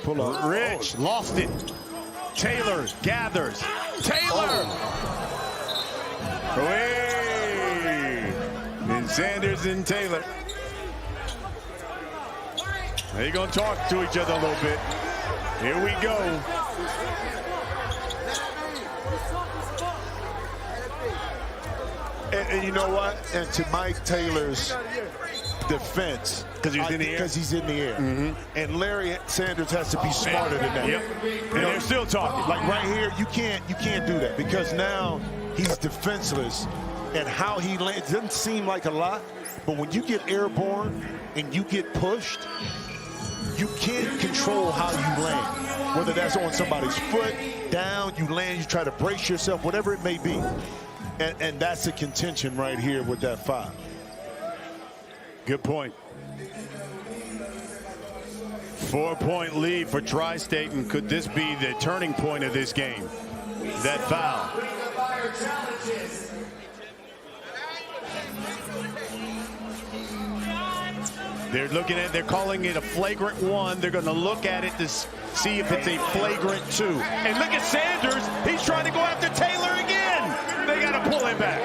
pull up. Rich lost it. Taylor gathers. Taylor! Away! And Sanders and Taylor. They're going to talk to each other a little bit. Here we go. And you know what? And to Mike Taylor's defense, because he's in the air. Because he's in the air. And Larry Sanders has to be smarter than that. Yep. And they're still talking. Like right here, you can't do that, because now he's defenseless, and how he lands doesn't seem like a lot, but when you get airborne and you get pushed, you can't control how you land. Whether that's on somebody's foot, down, you land, you try to brace yourself, whatever it may be. And that's the contention right here with that foul. Good point. 4-point lead for Tri-State, and could this be the turning point of this game? That foul. They're calling it a flagrant 1. They're going to look at it to see if it's a flagrant 2. And look at Sanders. He's trying to go after Taylor again. They got to pull him back.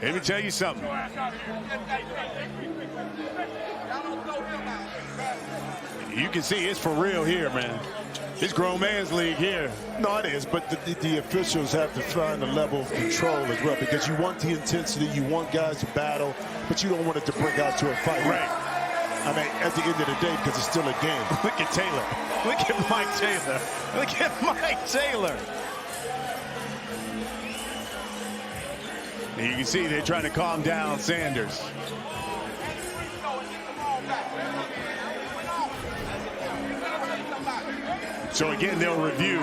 Let me tell you something. You can see it's for real here, man. It's grown man's league here. No, it is, but the officials have to find a level of control as well, because you want the intensity, you want guys to battle, but you don't want it to break out to a fight. Right. I mean, at the end of the day, because it's still a game. Look at Taylor. Look at Mike Taylor. Look at Mike Taylor. And you can see they're trying to calm down Sanders. So again, they'll review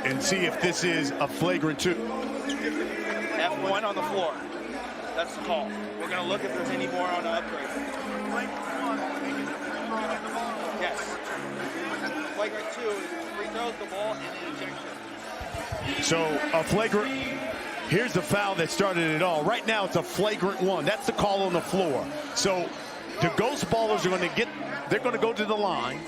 and see if this is a flagrant 2. F1 on the floor. That's the call. We're going to look if there's any more on the upgrade. Yes. Flagrant 2 is free throws the ball and an ejection. So a flagrant, here's the foul that started it all. Right now it's a flagrant 1. That's the call on the floor. So the Ghost Ballers are going to they're going to go to the line,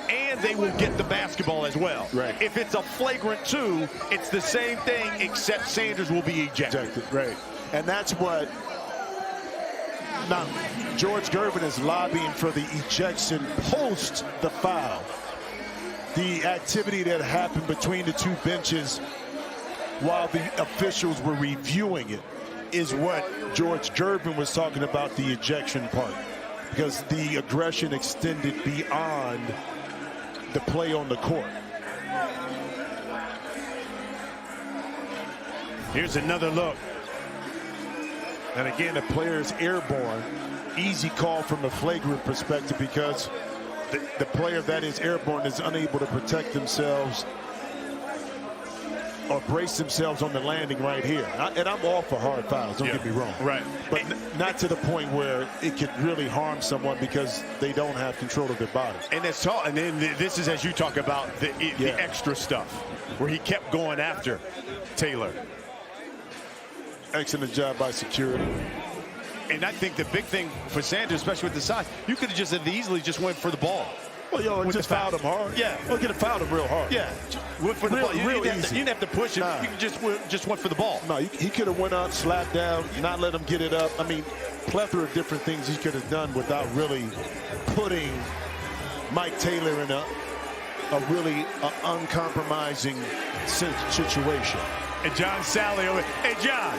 and they will get the basketball as well. Right. If it's a flagrant 2, it's the same thing, except Sanders will be ejected. Right. And that's what now George Gervin is lobbying for, the ejection post the foul. The activity that happened between the two benches while the officials were reviewing it is what George Gervin was talking about, the ejection part, because the aggression extended beyond the play on the court. Here's another look. And again, the player is airborne. Easy call from a flagrant perspective, because the player that is airborne is unable to protect themselves or brace themselves on the landing right here. And I'm all for hard fouls, don't get me wrong. Right. But not to the point where it could really harm someone because they don't have control of their body. And it's tall. And then this is, as you talk about, the extra stuff where he kept going after Taylor. Excellent job by security. And I think the big thing for Sanders, especially with the size, you could have just easily just went for the ball. Well, just fouled him hard. Yeah. Well, could have fouled him real hard. Yeah. Went for the ball. You didn't have to push him. Nah. You just went for the ball. No, he could have went up, slapped down, not let him get it up. I mean, plethora of different things he could have done without really putting Mike Taylor in a really uncompromising situation. And John Sally over. Hey, John,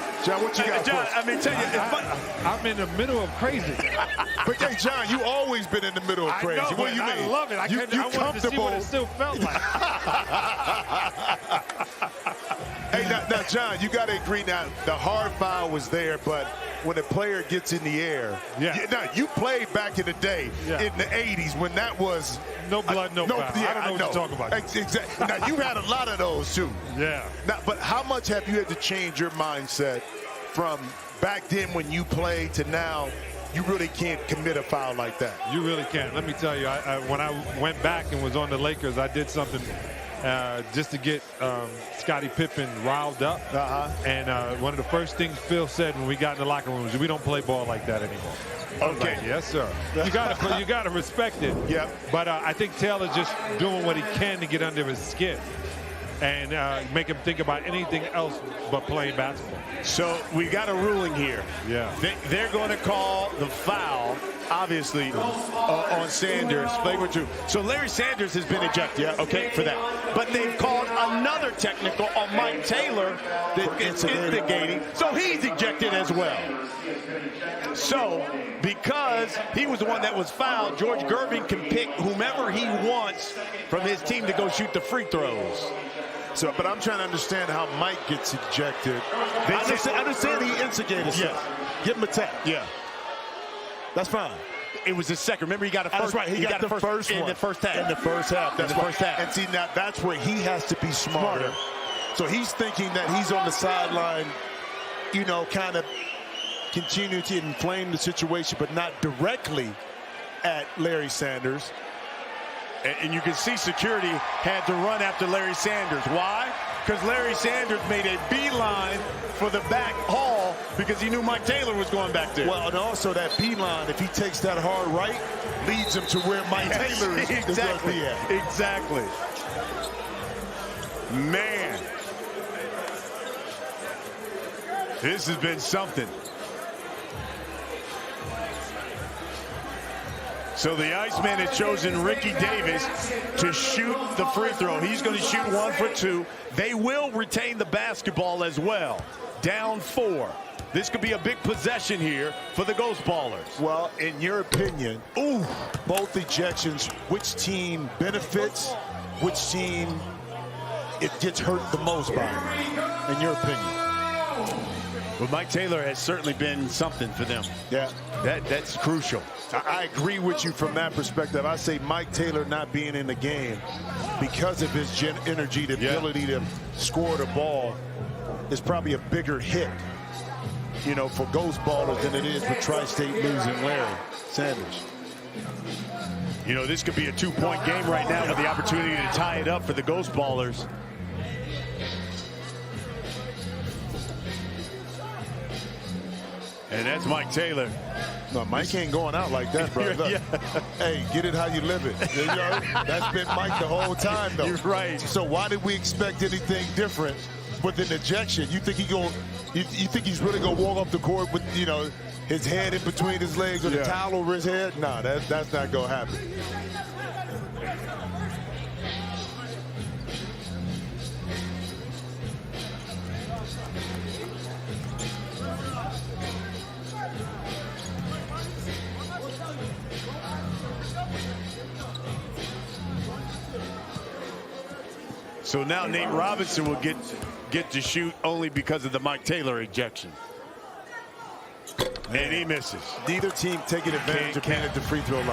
what you got? John, I mean, tell you, I'm in the middle of crazy. But hey, John, you always been in the middle of crazy. I know, What do you mean? I love it. I wanted to see what it still felt like. Hey, now, John, you got to agree now, the hard foul was there, but when a player gets in the air, now you played back in the day in the 80s when that was no blood, no foul. Yeah, I don't know what you're talking about. Exactly. Now, you had a lot of those, too. Yeah. Now, but how much have you had to change your mindset from back then when you played to now? You really can't commit a foul like that. You really can't. Let me tell you, when I went back and was on the Lakers, I did something just to get Scottie Pippen riled up. And one of the first things Phil said when we got in the locker room was, we don't play ball like that anymore. Okay. Like, yes, sir. You gotta respect it. Yeah. But I think Taylor's just doing what he can to get under his skin and make him think about anything else but playing basketball. So we got a ruling here. Yeah. They're going to call the foul, obviously, on Sanders, flagrant 2. So Larry Sanders has been ejected, okay, for that. But they've called another technical on Mike Taylor that is instigating. So he's ejected as well. So because he was the one that was fouled, George Gervin can pick whomever he wants from his team to go shoot the free throws. So, but I'm trying to understand how Mike gets ejected. I understand he instigated. Yeah. Give him a tap. Yeah. That's fine. It was the second. Remember, he got a first. That's right. He got the first one. In the first half. In the first half. That's in the first half. And see, now that's where he has to be smarter. So he's thinking that he's on the sideline, you know, kind of continue to inflame the situation, but not directly at Larry Sanders. And you can see security had to run after Larry Sanders. Why? Because Larry Sanders made a beeline for the back hall because he knew Mike Taylor was going back there. Well, and also that beeline, if he takes that hard right, leads him to where Mike Taylor is going to be at. Exactly. Man. This has been something. So the Iceman has chosen Ricky Davis to shoot the free throw. He's going to shoot 1 for 2. They will retain the basketball as well. Down 4. This could be a big possession here for the Ghost Ballers. Well, in your opinion, both ejections, which team benefits, which team it gets hurt the most by, in your opinion? Well, Mike Taylor has certainly been something for them. Yeah. That's crucial. I agree with you from that perspective. I say Mike Taylor not being in the game because of his energy, the ability to score the ball is probably a bigger hit, you know, for Ghost Ballers than it is with Tri-State losing Larry Sanders. You know, this could be a 2-point game right now with the opportunity to tie it up for the Ghost Ballers. And that's Mike Taylor. No, Mike ain't going out like that, bro. Look, hey, get it how you live it. You know, that's been Mike the whole time, though. You're right. So why did we expect anything different with an ejection? You think you think he's really gonna walk off the court with, you know, his head in between his legs or the towel over his head? Nah, that's not gonna happen. So now Nate Robinson will get to shoot only because of the Mike Taylor ejection. And he misses. Neither team taking advantage of being at the free throw line.